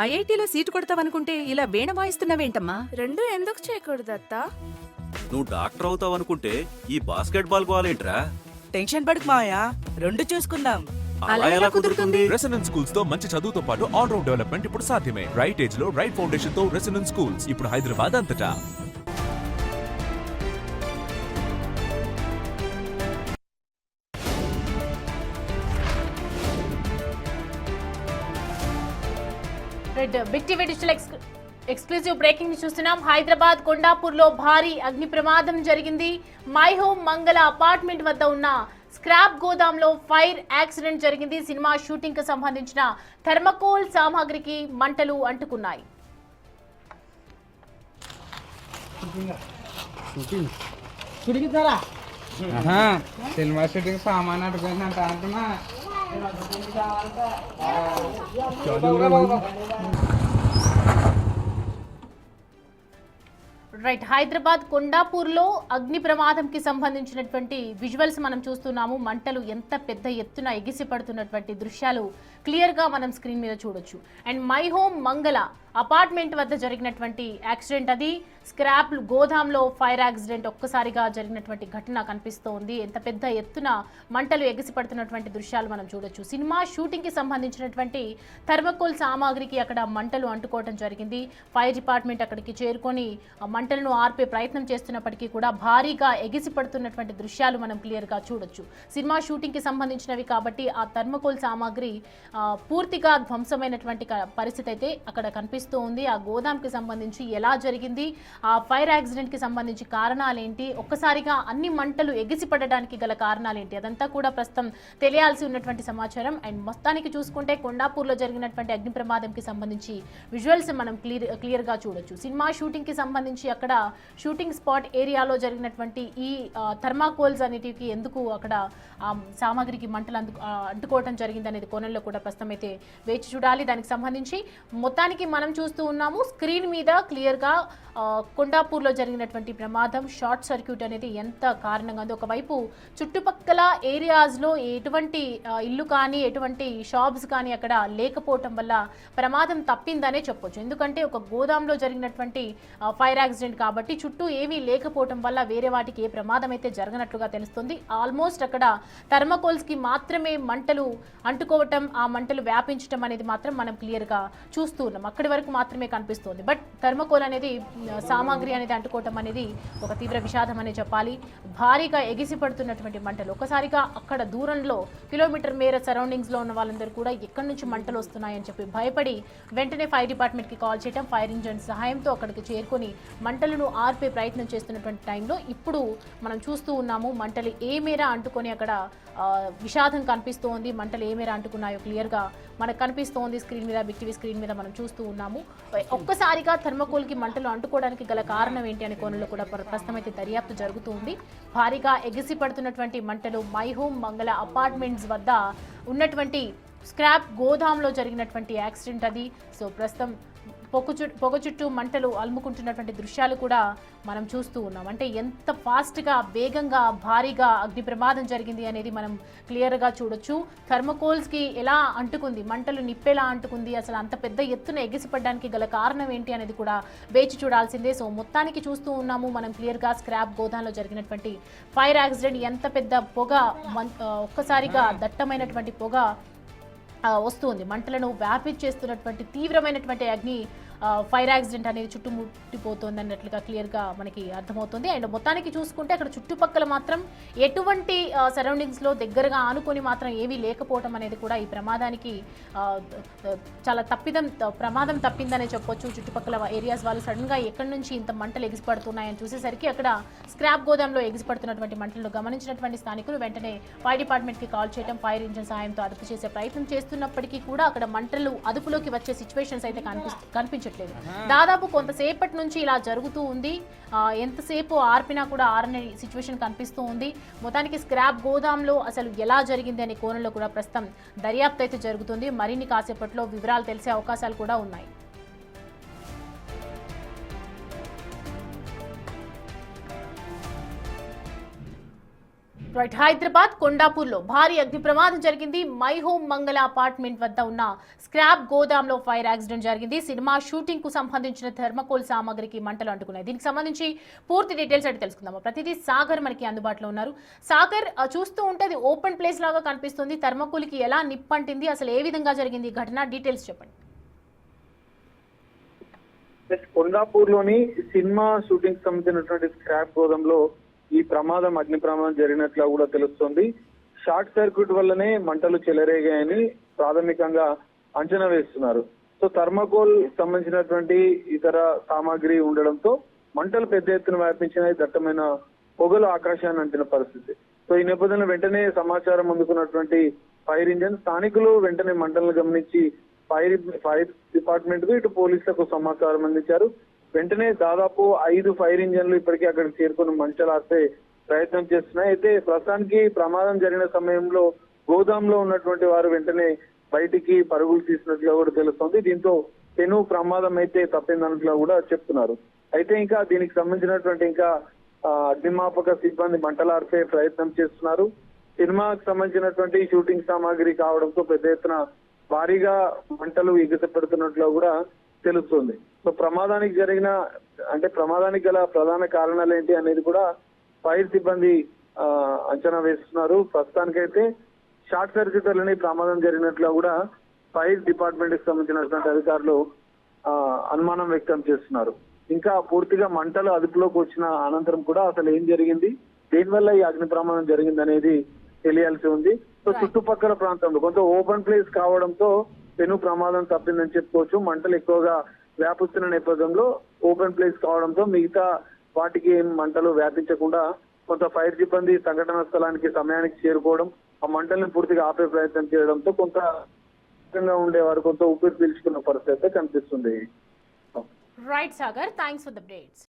ఐఐటీలో seat కొడతావనుకుంటే ఇలా వీణ వాయిస్తున్నావేంటమ్మా? రెండు ఎందుకు చేయకూడదు అత్త? నువ్వు డాక్టర్ అవుతావు అనుకుంటే ఈ బాస్కెట్ బాల్ గోలేంట్రా? టెన్షన్ పడకు మావయ్య, రెండు చూసుకుందాం. అలా ఎలా కుదురుతుంది? రెసిడెన్స్ స్కూల్స్ తో మంచి చదువుతో పాటు ఆల్ రౌండ్ డెవలప్మెంట్ ఇప్పుడు సాధ్యమే. రైట్ ఏజ్ లో రైట్ ఫౌండేషన్ తో రెసిడెన్స్ స్కూల్స్ ఇప్పుడు హైదరాబాద్ అంతటా. Big TV digital exclusive breaking ని చూస్తున్నాం. హైదరాబాద్ కొండాపూర్ లో భారీ అగ్ని ప్రమాదం జరిగింది. మై హోమ్ మంగళ అపార్ట్మెంట్ వద్ద ఉన్న స్క్రాప్ గోదాంలో ఫైర్ యాక్సిడెంట్ జరిగింది. సినిమా షూటింగ్ కు సంబంధించిన థర్మకోల్ సామాగ్రికి మంటలు అంటుకున్నాయి. సినిమా షూటింగ్ సామాన్ అడుగుతుందంట అంటున్నా. రైట్, హైదరాబాద్ కొండాపూర్ లో అగ్ని ప్రమాదం కి సంబంధించినటువంటి విజువల్స్ మనం చూస్తున్నాము. మంటలు ఎంత పెద్ద ఎత్తున ఎగిసి పడుతున్నటువంటి దృశ్యాలు క్లియర్ గా మనం స్క్రీన్ మీద చూడొచ్చు. అండ్ మై హోమ్ మంగళ అపార్ట్మెంట్ వద్ద జరిగినటువంటి యాక్సిడెంట్ అది. స్క్రాప్ గోదాంలో ఫైర్ యాక్సిడెంట్ ఒక్కసారిగా జరిగినటువంటి ఘటన కనిపిస్తోంది. ఎంత పెద్ద ఎత్తున మంటలు ఎగిసి పడుతున్నటువంటి దృశ్యాలు మనం చూడొచ్చు. సినిమా షూటింగ్ కి సంబంధించినటువంటి థర్మకోల్ సామాగ్రికి అక్కడ మంటలు అంటుకోవడం జరిగింది. ఫైర్ డిపార్ట్మెంట్ అక్కడికి చేరుకొని మంటలను ఆర్పే ప్రయత్నం చేస్తున్నప్పటికీ కూడా భారీగా ఎగిసి పడుతున్నటువంటి దృశ్యాలు మనం క్లియర్ గా చూడొచ్చు. సినిమా షూటింగ్ కి సంబంధించినవి కాబట్టి ఆ థర్మకోల్ సామాగ్రి పూర్తిగా ధ్వంసమైనటువంటి పరిస్థితి అయితే అక్కడ కనిపిస్తుంది. ఆ గోదాంకి సంబంధించి ఎలా జరిగింది, ఆ ఫైర్ యాక్సిడెంట్ కి సంబంధించి కారణాలేంటి, ఒక్కసారిగా అన్ని మంటలు ఎగిసి పడడానికి గల కారణాలేంటి, అదంతా కూడా ప్రస్తుతం తెలియాల్సి ఉన్నటువంటి సమాచారం. అండ్ మొత్తానికి చూసుకుంటే కొండాపూర్ లో జరిగినటువంటి అగ్ని ప్రమాదంకి సంబంధించి విజువల్స్ మనం క్లియర్ గా చూడొచ్చు. సినిమా షూటింగ్ కి సంబంధించి అక్కడ షూటింగ్ స్పాట్ ఏరియాలో జరిగినటువంటి ఈ థర్మాకోల్స్ అనేటివి ఎందుకు అక్కడ సామాగ్రికి మంటలు అంటుకోవడం జరిగింది అనేది కోణంలో కూడా ప్రస్తుతం అయితే వేచి చూడాలి. దానికి సంబంధించి మొత్తానికి మనం చూస్తూ ఉన్నాము స్క్రీన్ మీద క్లియర్ గా కొండాపూర్లో జరిగినటువంటి ప్రమాదం షార్ట్ సర్క్యూట్ అనేది ఎంత కారణంగా ఉంది. ఒకవైపు చుట్టుపక్కల ఏరియాస్లో ఎటువంటి ఇల్లు కానీ ఎటువంటి షాప్స్ కానీ అక్కడ లేకపోవటం వల్ల ప్రమాదం తప్పిందనే చెప్పొచ్చు. ఎందుకంటే ఒక గోదాంలో జరిగినటువంటి ఫైర్ యాక్సిడెంట్ కాబట్టి చుట్టూ ఏమీ లేకపోవటం వల్ల వేరే వాటికి ఏ ప్రమాదం అయితే జరగనట్లుగా తెలుస్తుంది. ఆల్మోస్ట్ అక్కడ థర్మకోల్స్కి మాత్రమే మంటలు అంటుకోవటం, ఆ మంటలు వ్యాపించడం అనేది మాత్రం మనం క్లియర్గా చూస్తూ ఉన్నాం. అక్కడి వరకు మాత్రమే కనిపిస్తుంది. బట్ థర్మకోల్ అనేది సామాగ్రి అనేది అంటుకోవటం అనేది ఒక తీవ్ర విషాదం అనే చెప్పాలి. భారీగా ఎగిసి పడుతున్నటువంటి మంటలు ఒక్కసారిగా అక్కడ దూరంలో కిలోమీటర్ మేర సరౌండింగ్స్లో ఉన్న వాళ్ళందరూ కూడా ఎక్కడి నుంచి మంటలు వస్తున్నాయని చెప్పి భయపడి వెంటనే ఫైర్ డిపార్ట్మెంట్కి కాల్ చేయడం, ఫైర్ ఇంజిన్ సహాయంతో అక్కడికి చేరుకొని మంటలను ఆర్పే ప్రయత్నం చేస్తున్నటువంటి టైంలో ఇప్పుడు మనం చూస్తూ ఉన్నాము మంటలు ఏ మేర అంటుకొని అక్కడ విషాదం కనిపిస్తోంది. మంటలు ఏ మేర అంటుకున్నాయో క్లియర్గా మనకు కనిపిస్తోంది స్క్రీన్ మీద, బిగ్ టీవీ స్క్రీన్ మీద మనం చూస్తూ ఉన్నాము. ఒక్కసారిగా థర్మకోల్కి మంటలు అంటుకోవడానికి గల కారణం ఏంటి అనే కోణంలో కూడా ప్రస్తుతం అయితే దర్యాప్తు జరుగుతుంది. భారీగా ఎగిసి పడుతున్నటువంటి మంటలు మై హోమ్ మంగళ అపార్ట్మెంట్స్ వద్ద ఉన్నటువంటి స్క్రాప్ గోదాంలో జరిగినటువంటి యాక్సిడెంట్ అది. సో ప్రస్తుతం పొగ చుట్టూ మంటలు అలుముకుంటున్నటువంటి దృశ్యాలు కూడా మనం చూస్తూ ఉన్నాం. అంటే ఎంత ఫాస్ట్గా వేగంగా భారీగా అగ్ని ప్రమాదం జరిగింది అనేది మనం క్లియర్గా చూడొచ్చు. థర్మకోల్స్కి ఎలా అంటుకుంది, మంటలు నిప్పేలా అంటుకుంది, అసలు అంత పెద్ద ఎత్తున ఎగిసిపడడానికి గల కారణం ఏంటి అనేది కూడా వేచి చూడాల్సిందే. సో మొత్తానికి చూస్తూ ఉన్నాము మనం క్లియర్గా స్క్రాప్ గోదాంలో జరిగినటువంటి ఫైర్ యాక్సిడెంట్, ఎంత పెద్ద పొగ, ఒక్కసారిగా దట్టమైనటువంటి పొగ వస్తుంది, మంటలను వ్యాపించేస్తున్నటువంటి తీవ్రమైనటువంటి అగ్ని ఫైర్ యాక్సిడెంట్ అనేది చుట్టుముట్టిపోతుంది అన్నట్లుగా క్లియర్గా మనకి అర్థమవుతుంది. అండ్ మొత్తానికి చూసుకుంటే అక్కడ చుట్టుపక్కల మాత్రం ఎటువంటి సరౌండింగ్స్లో దగ్గరగా ఆనుకొని మాత్రం ఏమీ లేకపోవడం అనేది కూడా ఈ ప్రమాదానికి చాలా ప్రమాదం తప్పిందనే చెప్పొచ్చు. చుట్టుపక్కల ఏరియాస్ వాళ్ళు సడన్గా ఎక్కడి నుంచి ఇంత మంటలు ఎగిసిపడుతున్నాయని చూసేసరికి అక్కడ స్క్రాప్ గోదాంలో ఎగిసిపడుతున్నటువంటి మంటలను గమనించినటువంటి స్థానికులు వెంటనే ఫైర్ డిపార్ట్మెంట్కి కాల్ చేయడం, ఫైర్ ఇంజిన్ సాయంతో అదుపు చేసే ప్రయత్నం చేస్తున్నప్పటికీ కూడా అక్కడ మంటలు అదుపులోకి వచ్చే సిచ్యువేషన్స్ అయితే కనిపించట్లేదు. దాదాపు కొంతసేపటి నుంచి ఇలా జరుగుతూ ఉంది. ఎంతసేపు ఆర్పినా కూడా ఆరని సిచ్యువేషన్ కనిపిస్తూ ఉంది. మొత్తానికి స్క్రాప్ గోదాంలో అసలు ఎలా జరిగింది అనే కోణంలో కూడా ప్రస్తుతం దర్యాప్తు అయితే జరుగుతుంది. మరిన్ని కాసేపట్లో వివరాలు తెలిసే అవకాశాలు కూడా ఉన్నాయి. రైట్, హైదరాబాద్ కొండాపూర్లో భారీ అగ్ని ప్రమాదం జరిగింది. మై హోమ్ మంగళ అపార్ట్మెంట్ వద్ద ఉన్న స్క్రాప్ గోదాంలో ఫైర్ యాక్సిడెంట్ జరిగింది. సినిమా షూటింగ్ కు సంబంధించిన థర్మకోల్ సామాగ్రికి మంటలు అంటుకున్నాయి. దీనికి సంబంధించి పూర్తి డీటెయిల్స్ అయితే తెలుసుకుందాం. ప్రతిదీ సాగర్ మనకి అందుబాటులో ఉన్నారు. సాగర్, చూస్తూ ఉంటే అది ఓపెన్ ప్లేస్ లాగా కనిపిస్తుంది. థర్మకోల్ కి ఎలా నిప్పంటింది, అసలు ఏ విధంగా జరిగింది ఈ ఘటన, డీటెయిల్స్ చెప్పండి. కొండాపూర్ లోని సినిమా షూటింగ్ సంబంధించినటువంటి స్క్రాప్ గోదాంలో ఈ ప్రమాదం, అగ్ని ప్రమాదం జరిగినట్లు కూడా తెలుస్తోంది. షార్ట్ సర్క్యూట్ వల్లనే మంటలు చెలరేగాయని ప్రాథమికంగా అంచనా వేస్తున్నారు. సో థర్మాకోల్ సంబంధించినటువంటి ఇతర సామాగ్రి ఉండడంతో మంటలు పెద్ద ఎత్తున వ్యాపించినాయి. దట్టమైన పొగలు ఆకాశాన్ని అంటిన పరిస్థితి. సో ఈ నేపథ్యంలో వెంటనే సమాచారం అందుకున్నటువంటి ఫైర్ ఇంజన్ స్థానికులు వెంటనే మంటలను గమనించి ఫైర్ డిపార్ట్మెంట్ కు ఇటు పోలీసులకు సమాచారం అందించారు. వెంటనే దాదాపు 5 ఫైర్ ఇంజన్లు ఇప్పటికీ అక్కడికి చేరుకుని మంటలు ఆర్పే ప్రయత్నం చేస్తున్నాయి. అయితే ప్రస్తుతానికి ప్రమాదం జరిగిన సమయంలో గోదాంలో ఉన్నటువంటి వారు వెంటనే బయటికి పరుగులు తీసినట్లుగా కూడా తెలుస్తోంది. దీంతో పెను ప్రమాదం అయితే తప్పిందన్నట్లుగా కూడా చెప్తున్నారు. అయితే ఇంకా దీనికి సంబంధించినటువంటి ఇంకా అగ్నిమాపక సిబ్బంది మంటలార్పే ప్రయత్నం చేస్తున్నారు. సినిమాకు సంబంధించినటువంటి షూటింగ్ సామాగ్రి కావడంతో పెద్ద ఎత్తున భారీగా మంటలు ఎగసిపడుతున్నట్లు కూడా తెలుస్తుంది. సో ప్రమాదానికి గల ప్రధాన కారణాలు ఏంటి అనేది కూడా ఫైర్ సిబ్బంది అంచనా వేస్తున్నారు. ప్రస్తుతానికైతే షార్ట్ సర్క్యూట్ వల్లనే ప్రమాదం జరిగినట్లు కూడా ఫైర్ డిపార్ట్మెంట్ కి సంబంధించినటువంటి అధికారులు అనుమానం వ్యక్తం చేస్తున్నారు. ఇంకా పూర్తిగా మంటలు అదుపులోకి వచ్చిన అనంతరం కూడా అసలు ఏం జరిగింది, దేనివల్ల ఈ అగ్ని ప్రమాదం జరిగింది అనేది తెలియాల్సి ఉంది. సో చుట్టుపక్కల ప్రాంతంలో కొంత ఓపెన్ ప్లేస్ కావడంతో పెను ప్రమాదం తప్పిందని చెప్పుకోవచ్చు. మంటలు ఎక్కువగా వ్యాపిస్తున్న నేపథ్యంలో ఓపెన్ ప్లేస్ కావడంతో మిగతా వాటికి ఏం మంటలు వ్యాపించకుండా కొంత ఫైర్ సిబ్బంది సంఘటన స్థలానికి సమయానికి చేరుకోవడం, ఆ మంటల్ని పూర్తిగా ఆపే ప్రయత్నం చేయడంతో కొంత ఉండేవారు కొంత ఊపిరి పీల్చుకున్న పరిస్థితి అయితే కనిపిస్తుంది. Right Sagar, thanks for the updates.